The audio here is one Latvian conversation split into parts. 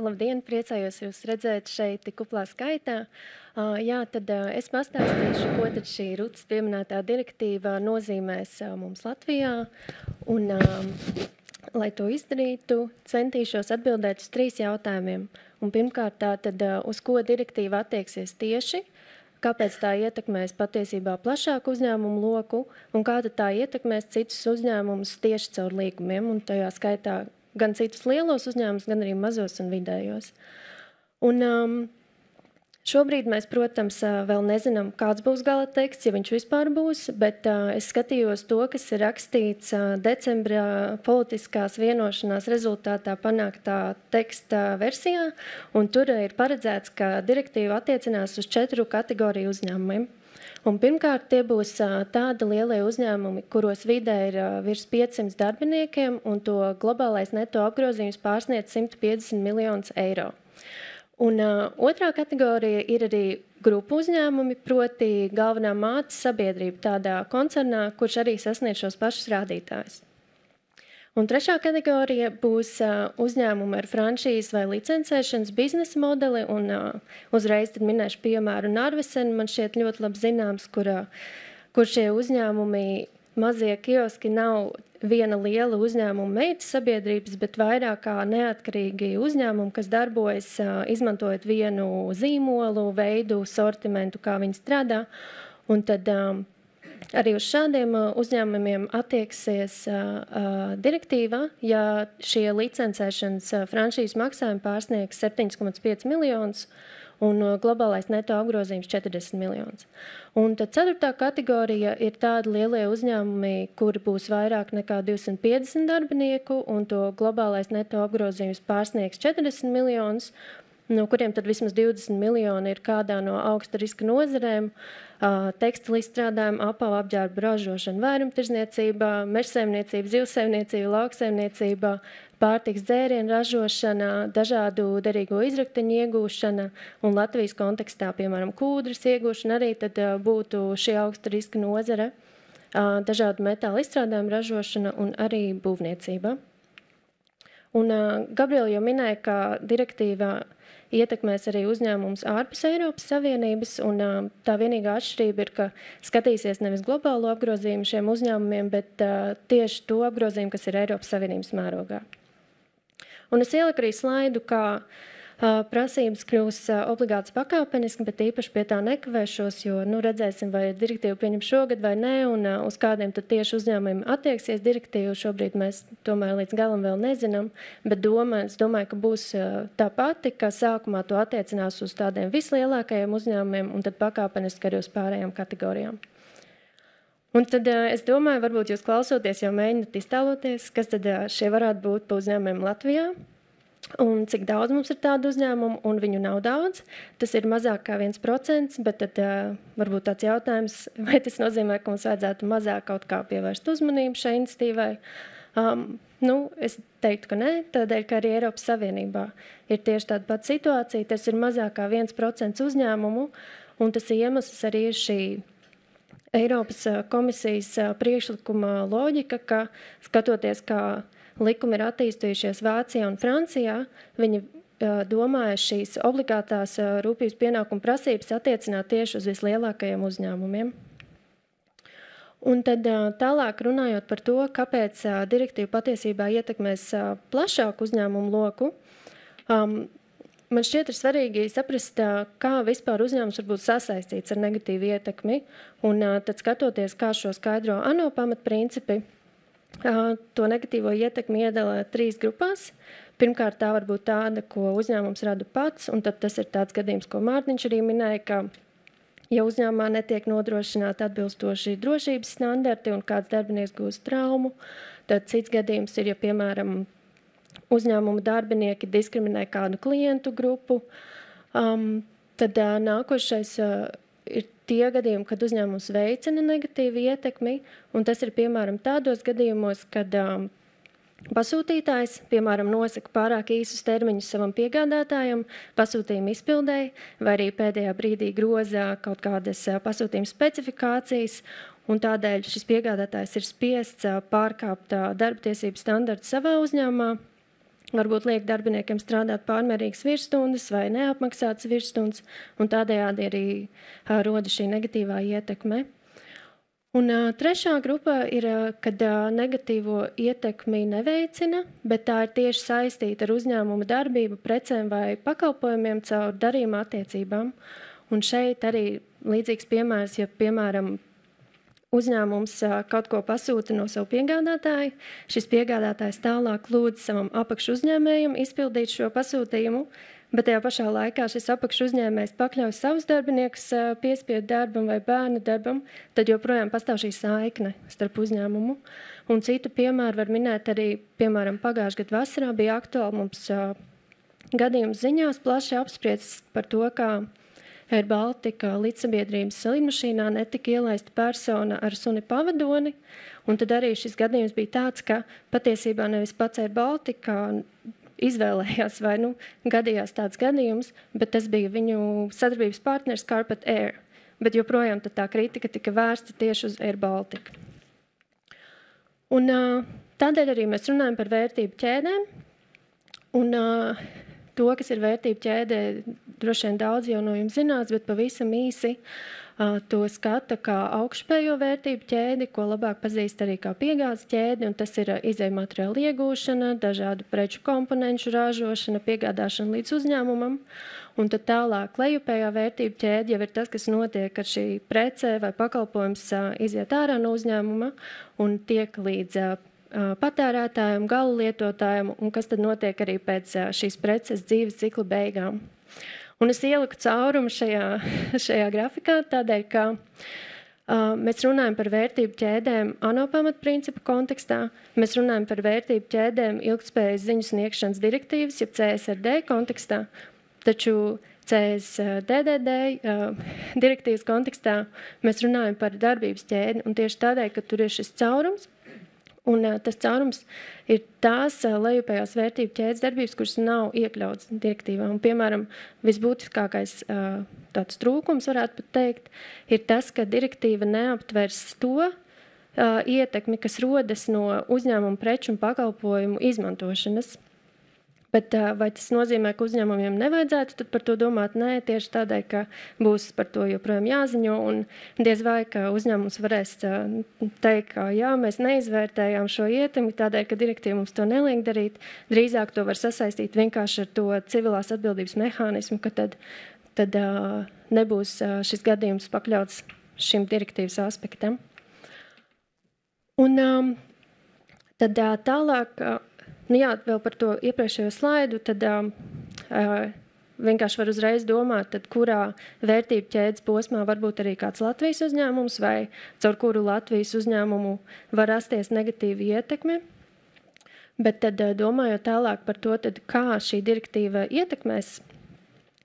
Labdien, priecājos jūs redzēt šeit tik kuplā skaitā. Tad es pastāstīšu, ko tad šī Rutas pieminētā direktīva nozīmēs mums Latvijā. Un, lai to izdarītu, centīšos atbildēt uz 3 jautājumiem. Un pirmkārt, tad uz ko direktīva attieksies tieši, kāpēc tā ietekmēs patiesībā plašāku uzņēmumu loku un kā tad tā ietekmēs citus uzņēmumus tieši caur līgumiem un tajā skaitā gan citus lielos uzņēmumus, gan arī mazos un vidējos. Un šobrīd mēs, protams, vēl nezinām, kāds būs gala teksts, ja viņš vispār būs, bet es skatījos to, kas ir rakstīts decembrā politiskās vienošanās rezultātā panāktā teksta versijā, un tur ir paredzēts, ka direktīva attiecinās uz 4 kategoriju uzņēmumiem. Un pirmkārt, tie būs tādi lielie uzņēmumi, kuros vidē ir virs 500 darbiniekiem, un to globālais neto apgrozījums pārsniedz 150 miljonus eiro. Un otrā kategorija ir arī grupu uzņēmumi, proti galvenā mātes sabiedrība tādā koncernā, kurš arī sasniedz šos pašus rādītājus. Un trešā kategorija būs uzņēmumi ar franšīzes vai licencēšanas biznesa modeli, un uzreiz tad minēšu piemēru Narvesen, man šķiet ļoti labi zināms, kur šie uzņēmumi, mazie kioski nav viena liela uzņēmuma meitas sabiedrības, bet vairāk kā neatkarīgi uzņēmumi, kas darbojas izmantojot vienu zīmolu, veidu, sortimentu, kā viņi strādā, un tad arī uz šādiem uzņēmumiem attieksies direktīva, ja šie licencēšanas franšīzes maksājumi pārsniegs 7,5 miljonus un globālais neto apgrozījums 40 miljonus. Un tad 4. kategorija ir tādi lielie uzņēmumi, kuri būs vairāk nekā 250 darbinieku, un to globālais neto apgrozījums pārsniegs 40 miljonus, no kuriem tad vismaz 20 miljoni ir kādā no augsta riska nozarēm, tekstilu izstrādājumu, apavu apģērbu ražošana, vairumtirdzniecībā, mežsaimniecība, zivsaimniecība, lauksaimniecība, pārtiks dzērienu ražošana, dažādu derīgo izrakteņu iegūšana un Latvijas kontekstā, piemēram, kūdras iegūšana arī tad būtu šī augsta riska nozare, dažādu metālu izstrādājumu ražošana un arī būvniecība. Un Gabriela jau minēja, ka direktīva ietekmēs arī uzņēmumus ārpus Eiropas Savienības, un tā vienīgā atšķirība ir, ka skatīsies nevis globālo apgrozījumu šiem uzņēmumiem, bet tieši to apgrozījumu, kas ir Eiropas Savienības mērogā. Un es ieliku arī slaidu, kā prasības kļūs obligāts pakāpeniski, bet īpaši pie tā nekavēšos, jo redzēsim, vai direktīvu pieņem šogad vai nē, un uz kādiem tad tieši uzņēmumiem attieksies direktīvu. Šobrīd mēs tomēr līdz galam vēl nezinām, bet es domāju, ka būs tā pati, ka sākumā to attiecinās uz tādiem vislielākajiem uzņēmumiem un tad pakāpeniski arī uz pārējām kategorijām. Un tad es domāju, varbūt jūs klausoties jau mēģināt iztēloties, kas tad šie varētu būt pa uzņēmumiem Latvijā. Un cik daudz mums ir tādu uzņēmumu, un viņu nav daudz. Tas ir mazāk kā 1%, bet tad varbūt tāds jautājums, vai tas nozīmē, ka mums vajadzētu mazāk kaut kā pievērst uzmanību šai iniciatīvai. Es teiktu, ka nē, tādēļ, ka arī Eiropas Savienībā ir tieši tāda pati situācija. Tas ir mazāk kā 1% uzņēmumu, un tas iemesls arī ir šī Eiropas komisijas priekšlikuma loģika, ka skatoties, kā likumi ir attīstījušies Vācijā un Francijā, viņi domāja šīs obligātās rūpības pienākuma prasības attiecināt tieši uz vislielākajiem uzņēmumiem. Un tad tālāk runājot par to, kāpēc direktīva patiesībā ietekmēs plašāku uzņēmumu loku, man šķiet ir svarīgi saprast, kā vispār uzņēmums var būt sasaistīts ar negatīvu ietekmi, un tad skatoties, kā šo skaidro ANO pamatprincipi, to negatīvo ietekmi iedala 3 grupās. Pirmkārt, tā var būt tāda, ko uzņēmums rada pats, un tad tas ir tāds gadījums, ko Mārtiņš arī minēja, ka ja uzņēmumā netiek nodrošināti atbilstoši drošības standarti un kāds darbinieks gūst traumu, tad cits gadījums ir, ja, piemēram, uzņēmuma darbinieki diskriminē kādu klientu grupu, tad nākošais ir tie gadījumi, kad uzņēmums veicina negatīvu ietekmi, un tas ir, piemēram, tādos gadījumos, kad pasūtītājs, piemēram, nosaka pārāk īsus termiņus savam piegādātājam pasūtījuma izpildēji, vai arī pēdējā brīdī groza kaut kādas pasūtījuma specifikācijas, un tādēļ šis piegādātājs ir spiests pārkāpt darba tiesību standartu savā uzņēmumā, varbūt liek darbiniekiem strādāt pārmērīgas virsstundas vai neapmaksātas virsstundas, un tādējādi arī roda šī negatīvā ietekme. Un trešā grupa ir, kad negatīvo ietekmi neveicina, bet tā ir tieši saistīta ar uzņēmuma darbību, precēm vai pakalpojumiem caur darījuma attiecībām. Un šeit arī līdzīgs piemērs, ja, piemēram, uzņēmums kaut ko pasūta no savu piegādātāju, šis piegādātājs tālāk lūdz savam apakšu uzņēmējam izpildīt šo pasūtījumu, bet tajā pašā laikā šis apakšu uzņēmējs pakļauj savus darbiniekus piespiedu darbam vai bērnu darbam, tad joprojām pastāv šī saikne starp uzņēmumu. Un citu piemēru var minēt arī, piemēram, pagājušajā gadā vasarā bija aktuāli mums gadījums ziņās plaši apspriests par to, kā Air Baltica līdzsabiedrības lidmašīnā netika ielaista persona ar suni pavadoni, un tad arī šis gadījums bija tāds, ka patiesībā nevis pats Air Baltica izvēlējās vai gadījās tāds gadījums, bet tas bija viņu sadarbības partners Carpet Air, bet joprojām tā kritika tika vērsta tieši uz Air Baltica. Un tādēļ arī mēs runājam par vērtību ķēdēm, un to, kas ir vērtība ķēdē, droši vien daudz jau no jums zināts, bet pavisam īsi to skata kā augšpējo vērtību ķēdi, ko labāk pazīst arī kā piegādes ķēdi, un tas ir izejmateriālu iegūšana, dažādu preču komponenču ražošana, piegādāšana līdz uzņēmumam, un tad tālāk lejupējā vērtību ķēdi jau ir tas, kas notiek, kad šī prece vai pakalpojums iziet ārā no uzņēmuma un tiek līdz patērētājiem, gala lietotājiem, un kas tad notiek arī pēc šīs preces dzīves cikla beigām. Un es ieliku caurumu šajā grafikā tādēļ, ka mēs runājam par vērtību ķēdēm ANO pamatprincipu kontekstā, mēs runājam par vērtību ķēdēm ilgtspējas ziņu sniegšanas direktīvas, jeb CSRD kontekstā, taču CSDDD direktīvas kontekstā mēs runājam par darbības ķēdi, un tieši tādēļ, ka tur ir šis caurums, un tas caurums ir tās lejupējās vērtību ķēdes darbības, kuras nav iekļautas direktīvā. Un, piemēram, visbūtiskākais tāds trūkums, varētu pat teikt, ir tas, ka direktīva neaptvers to ietekmi, kas rodas no uzņēmuma preču un pakalpojumu izmantošanas. Bet vai tas nozīmē, ka uzņēmumiem nevajadzētu tad par to domāt? Nē, tieši tādēļ, ka būs par to joprojām jāziņo, un diez vai, ka uzņēmums varēs teikt, ka jā, mēs neizvērtējām šo ietekmi, tādēļ, ka direktīva mums to neliek darīt. Drīzāk to var sasaistīt vienkārši ar to civilās atbildības mehānismu, ka tad nebūs šis gadījums pakļauts šim direktīvas aspektam. Un tad tālāk, jā, vēl par to iepriekšējo slaidu, tad vienkārši var uzreiz domāt, tad kurā vērtību ķēdes posmā var būt arī kāds Latvijas uzņēmums vai caur kuru Latvijas uzņēmumu var rasties negatīva ietekme. Bet tad domājot tālāk par to, tad kā šī direktīva ietekmēs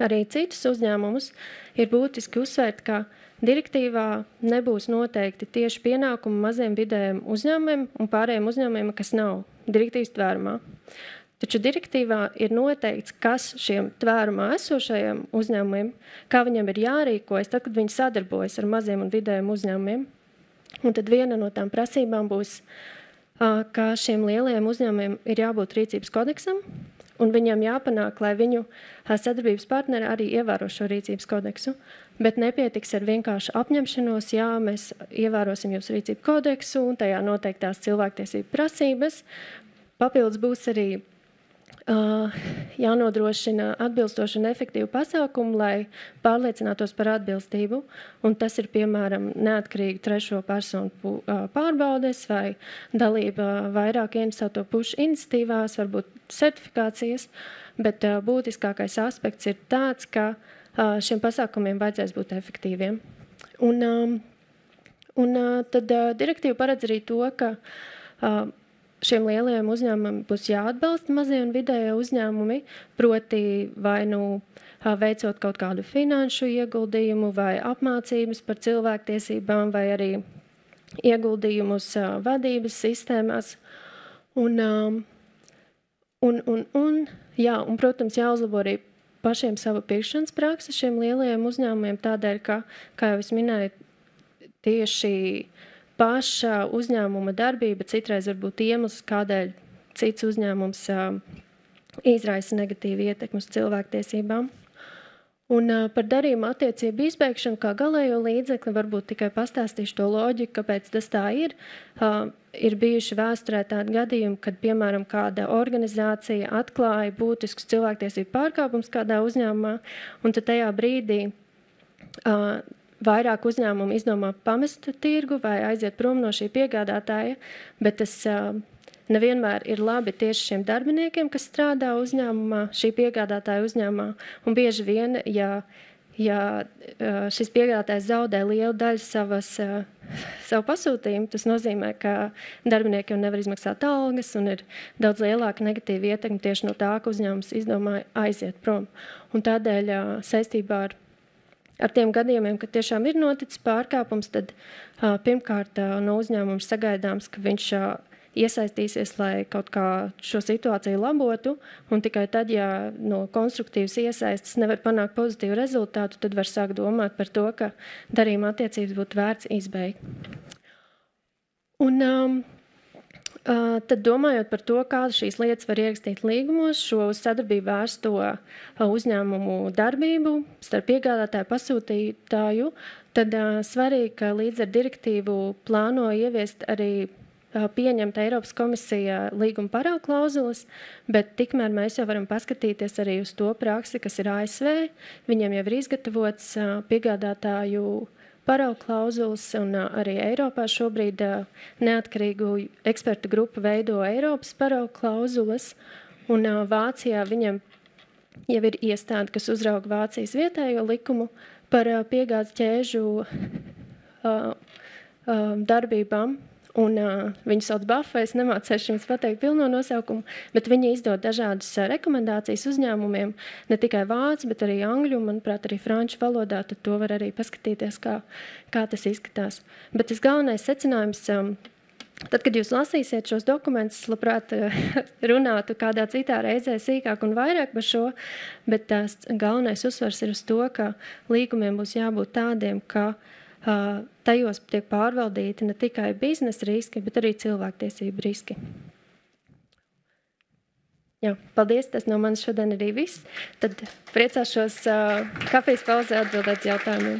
arī citus uzņēmumus, ir būtiski uzsvērt, ka direktīvā nebūs noteikti tieši pienākumi maziem vidējiem uzņēmumiem un pārējiem uzņēmumiem, kas nav direktīvas tvērumā. Taču direktīvā ir noteikts, kas šiem tvērumā esošajiem uzņēmumiem, kā viņiem ir jārīkojas, tad, kad viņi sadarbojas ar maziem un vidējiem uzņēmumiem. Un tad viena no tām prasībām būs, ka šiem lielajiem uzņēmumiem ir jābūt rīcības kodeksam, un viņiem jāpanāk, lai viņu sadarbības partneri arī ievēro šo rīcības kodeksu, bet nepietiks ar vienkārši apņemšanos, jā, mēs ievērosim jūsu rīcību kodeksu un tajā noteiktās cilvēktiesību prasības. Papildus būs arī jānodrošina atbilstoši un efektīvu pasākumu, lai pārliecinātos par atbilstību, un tas ir, piemēram, neatkarīgi trešo personu pārbaudes vai dalība vairāk interesēto pušu iniciatīvās, varbūt certifikācijas, bet būtiskākais aspekts ir tāds, ka šiem pasākumiem vajadzēs būt efektīviem. Un tad direktīva paredz arī to, ka šiem lielajiem uzņēmumiem būs jāatbalsta mazie un vidējie uzņēmumi, proti vai veicot kaut kādu finanšu ieguldījumu vai apmācības par cilvēktiesībām vai arī ieguldījumus vadības sistēmās. Un, protams, jāuzlabo arī pašiem savu pirkšanas praksi šiem lielajiem uzņēmumiem tādēļ, ka, kā jau es minēju, tieši paša uzņēmuma darbība citreiz var būt iemesls, kādēļ cits uzņēmums izraisa negatīvu ietekmi uz cilvēktiesībām. Un par darījuma attiecību izbeigšanu kā galējo līdzekli varbūt tikai pastāstīšu to loģiku, kāpēc tas tā ir. Ir bijuši vēsturē tādi gadījumi, kad, piemēram, kāda organizācija atklāja būtiskus cilvēktiesību pārkāpumus kādā uzņēmumā, un tad tajā brīdī vairāk uzņēmumu izdomā pamest tirgu vai aiziet prom no šī piegādātāja, bet tas nevienmēr ir labi tieši šiem darbiniekiem, kas strādā uzņēmumā, šī piegādātāja uzņēmumā. Un bieži vien, ja šis piegādātājs zaudē lielu daļu savu pasūtījumu, tas nozīmē, ka darbinieki jau nevar izmaksāt algas un ir daudz lielāka negatīva ietekme tieši no tā, ka uzņēmums izdomā aiziet prom. Un tādēļ saistībā ar tiem gadījumiem, kad tiešām ir noticis pārkāpums, tad pirmkārt no uzņēmuma sagaidāms, ka viņš iesaistīsies, lai kaut kā šo situāciju labotu, un tikai tad, ja no konstruktīvas iesaistas nevar panākt pozitīvu rezultātu, tad var sākt domāt par to, ka darījuma attiecības būtu vērts izbeigt. Un tad domājot par to, kā šīs lietas var ierakstīt līgumos, šo sadarbību vērsto uzņēmumu darbību starp piegādātāju pasūtītāju, tad svarīgi, ka līdz ar direktīvu plāno ieviest arī pieņemt Eiropas komisija līguma paraugklauzulas, bet tikmēr mēs jau varam paskatīties arī uz to praksi, kas ir ASV. Viņiem jau ir izgatavots piegādātāju paraugklauzulas, un arī Eiropā šobrīd neatkarīgu ekspertu grupu veido Eiropas paraugklauzulas, un Vācijā viņam jau ir iestāde, kas uzrauga Vācijas vietējo likumu par piegādes ķēžu darbībām. Un viņu sauc BAFA, es nemācēšu jums pateikt pilno nosaukumu, bet viņi izdod dažādas rekomendācijas uzņēmumiem, ne tikai vācu, bet arī angļu, manuprāt, arī franču valodā, tad to var arī paskatīties, kā tas izskatās. Bet tas galvenais secinājums, tad, kad jūs lasīsiet šos dokumentus, labprāt runātu kādā citā reizē sīkāk un vairāk par šo, bet tās galvenais uzsvars ir uz to, ka līgumiem būs jābūt tādiem, ka tajos tiek pārvaldīti ne tikai biznesa riski, bet arī cilvēktiesību riski. Jā, paldies, tas no manis šodien arī viss. Tad priecāšos kafijas pauzē atbildēt jautājumiem.